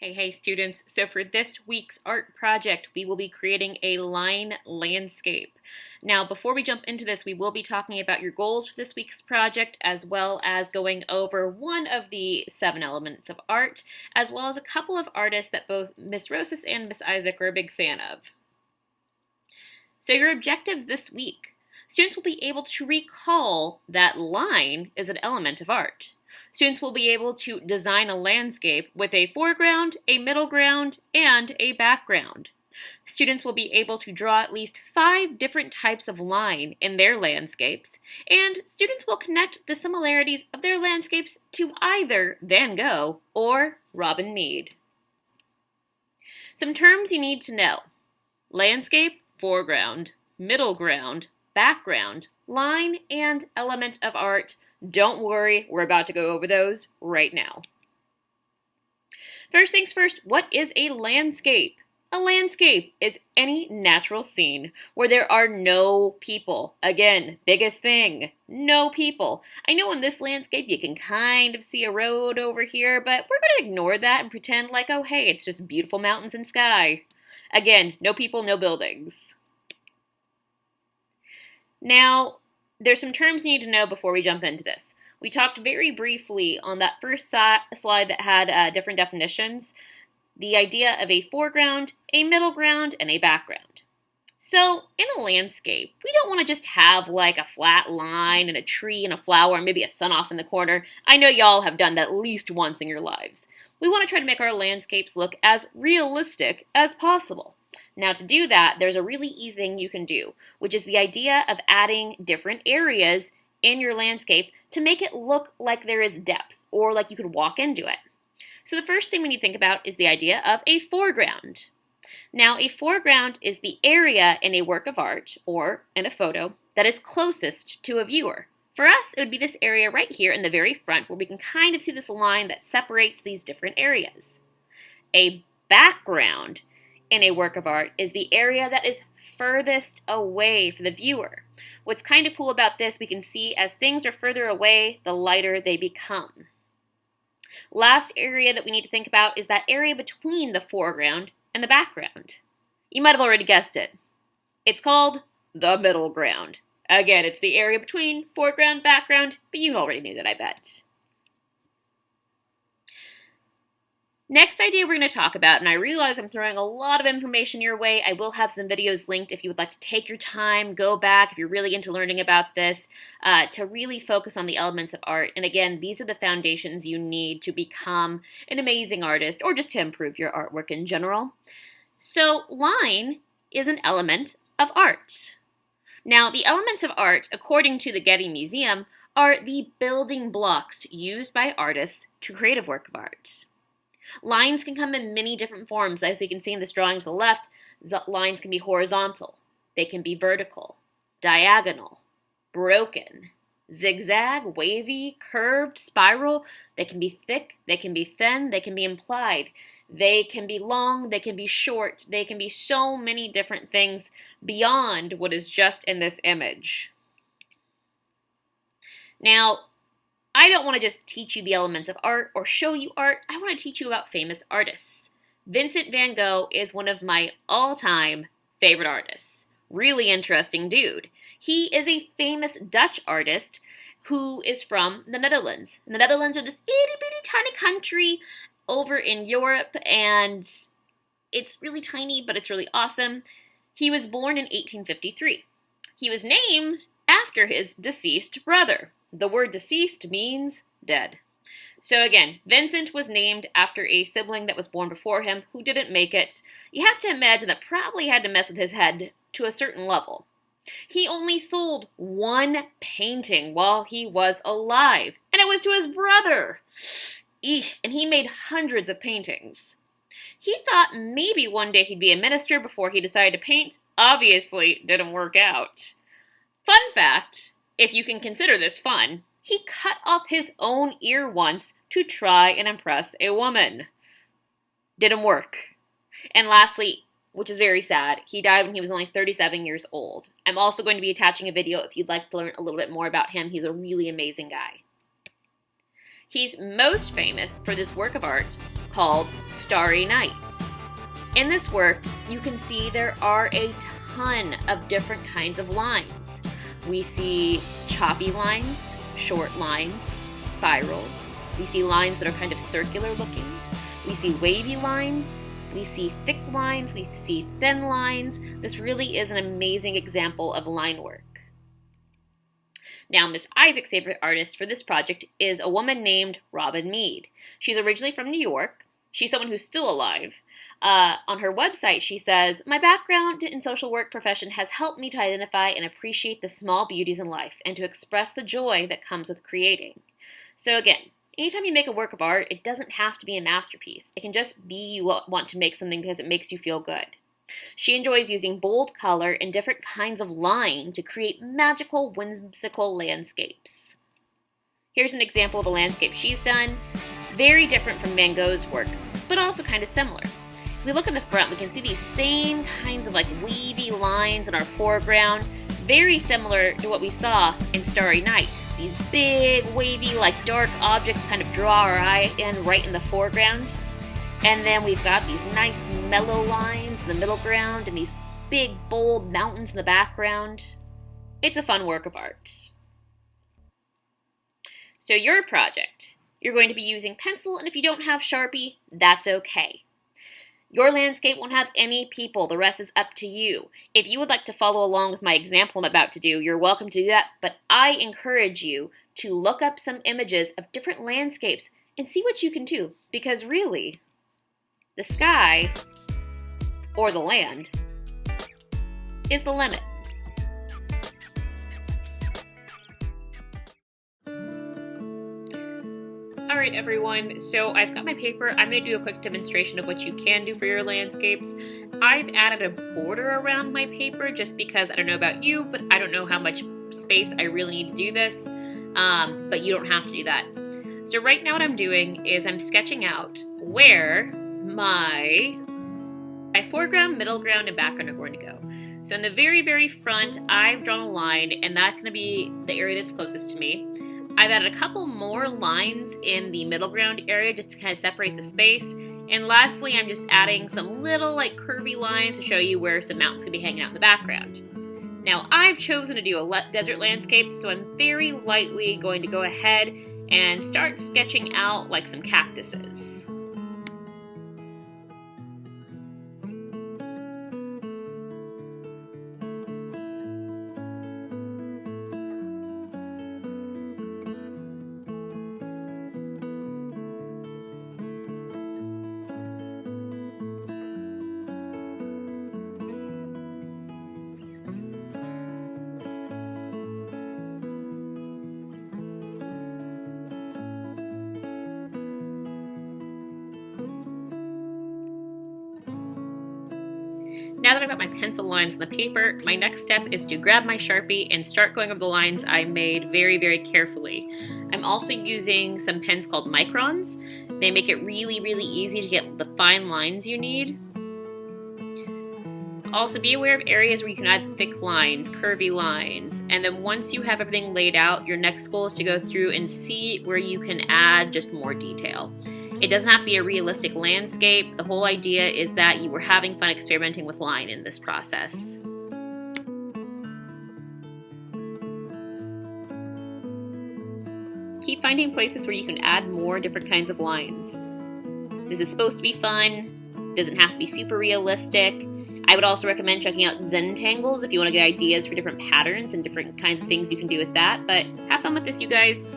Hey students, so for this week's art project, we will be creating a line landscape. Now, before we jump into this, we will be talking about your goals for this week's project, as well as going over one of the 7 elements of art, as well as a couple of artists that both Miss Rosas and Miss Isaac are a big fan of. So your objectives this week. Students will be able to recall that line is an element of art. Students will be able to design a landscape with a foreground, a middle ground, and a background. Students will be able to draw at least 5 different types of line in their landscapes, and students will connect the similarities of their landscapes to either Van Gogh or Robin Mead. Some terms you need to know: landscape, foreground, middle ground, background, line, and element of art. Don't worry, we're about to go over those right now. First things first, what is a landscape? A landscape is any natural scene where there are no people. Again, biggest thing, no people. I know in this landscape you can kind of see a road over here, but we're going to ignore that and pretend like, oh hey, it's just beautiful mountains and sky. Again, no people, no buildings. Now, there's some terms you need to know before we jump into this. We talked very briefly on that first slide that had different definitions, the idea of a foreground, a middle ground, and a background. So in a landscape, we don't want to just have like a flat line and a tree and a flower and maybe a sun off in the corner. I know y'all have done that at least once in your lives. We want to try to make our landscapes look as realistic as possible. Now to do that, there's a really easy thing you can do, which is the idea of adding different areas in your landscape to make it look like there is depth, or like you could walk into it. So the first thing we need to think about is the idea of a foreground. Now a foreground is the area in a work of art, or in a photo, that is closest to a viewer. For us, it would be this area right here in the very front where we can kind of see this line that separates these different areas. A background in a work of art is the area that is furthest away from the viewer. What's kind of cool about this, we can see as things are further away, the lighter they become. Last area that we need to think about is that area between the foreground and the background. You might have already guessed it. It's called the middle ground. Again, it's the area between foreground, background, but you already knew that, I bet. Next idea we're going to talk about, and I realize I'm throwing a lot of information your way. I will have some videos linked if you would like to take your time, go back if you're really into learning about this, to really focus on the elements of art. And again, these are the foundations you need to become an amazing artist, or just to improve your artwork in general. So line is an element of art. Now, the elements of art, according to the Getty Museum, are the building blocks used by artists to create a work of art. Lines can come in many different forms. As you can see in this drawing to the left, lines can be horizontal, they can be vertical, diagonal, broken, zigzag, wavy, curved, spiral. They can be thick, they can be thin, they can be implied, they can be long, they can be short, they can be so many different things beyond what is just in this image. Now, I don't want to just teach you the elements of art or show you art. I want to teach you about famous artists. Vincent van Gogh is one of my all-time favorite artists. Really interesting dude. He is a famous Dutch artist who is from the Netherlands. And the Netherlands are this itty-bitty tiny country over in Europe, and it's really tiny, but it's really awesome. He was born in 1853. He was named after his deceased brother. The word deceased means dead. So again, Vincent was named after a sibling that was born before him who didn't make it. You have to imagine that probably had to mess with his head to a certain level. He only sold 1 painting while he was alive, and it was to his brother. Eesh, and he made hundreds of paintings. He thought maybe one day he'd be a minister before he decided to paint. Obviously, didn't work out. Fun fact, if you can consider this fun, he cut off his own ear once to try and impress a woman. Didn't work. And lastly, which is very sad, he died when he was only 37 years old. I'm also going to be attaching a video if you'd like to learn a little bit more about him. He's a really amazing guy. He's most famous for this work of art called Starry Night. In this work, you can see there are a ton of different kinds of lines. We see choppy lines, short lines, spirals. We see lines that are kind of circular looking. We see wavy lines. We see thick lines. We see thin lines. This really is an amazing example of line work. Now, Miss Isaac's favorite artist for this project is a woman named Robin Mead. She's originally from New York. She's someone who's still alive. On her website, she says, "My background in social work profession has helped me to identify and appreciate the small beauties in life and to express the joy that comes with creating." So again, anytime you make a work of art, it doesn't have to be a masterpiece. It can just be you want to make something because it makes you feel good. She enjoys using bold color and different kinds of line to create magical, whimsical landscapes. Here's an example of a landscape she's done. Very different from Van Gogh's work, but also kind of similar. If we look in the front, we can see these same kinds of wavy lines in our foreground, very similar to what we saw in Starry Night. These big, wavy, dark objects kind of draw our eye in right in the foreground. And then we've got these nice mellow lines in the middle ground and these big, bold mountains in the background. It's a fun work of art. So your project, you're going to be using pencil, and if you don't have Sharpie, that's okay. Your landscape won't have any people. The rest is up to you. If you would like to follow along with my example I'm about to do, you're welcome to do that, but I encourage you to look up some images of different landscapes and see what you can do, because really, the sky, or the land, is the limit. Alright everyone, so I've got my paper. I'm going to do a quick demonstration of what you can do for your landscapes. I've added a border around my paper just because I don't know about you, but I don't know how much space I really need to do this, but you don't have to do that. So right now what I'm doing is I'm sketching out where my foreground, middle ground, and background are going to go. So in the very, very front, I've drawn a line, and that's going to be the area that's closest to me. I've added a couple more lines in the middle ground area just to kind of separate the space. And lastly, I'm just adding some little curvy lines to show you where some mountains can be hanging out in the background. Now, I've chosen to do a desert landscape, so I'm very lightly going to go ahead and start sketching out some cactuses. Now that I've got my pencil lines on the paper, my next step is to grab my Sharpie and start going over the lines I made very, very carefully. I'm also using some pens called microns. They make it really, really easy to get the fine lines you need. Also, be aware of areas where you can add thick lines, curvy lines, and then once you have everything laid out, your next goal is to go through and see where you can add just more detail. It doesn't have to be a realistic landscape. The whole idea is that you were having fun experimenting with line in this process. Keep finding places where you can add more different kinds of lines. This is supposed to be fun. It doesn't have to be super realistic. I would also recommend checking out Zentangles if you want to get ideas for different patterns and different kinds of things you can do with that. But have fun with this, you guys.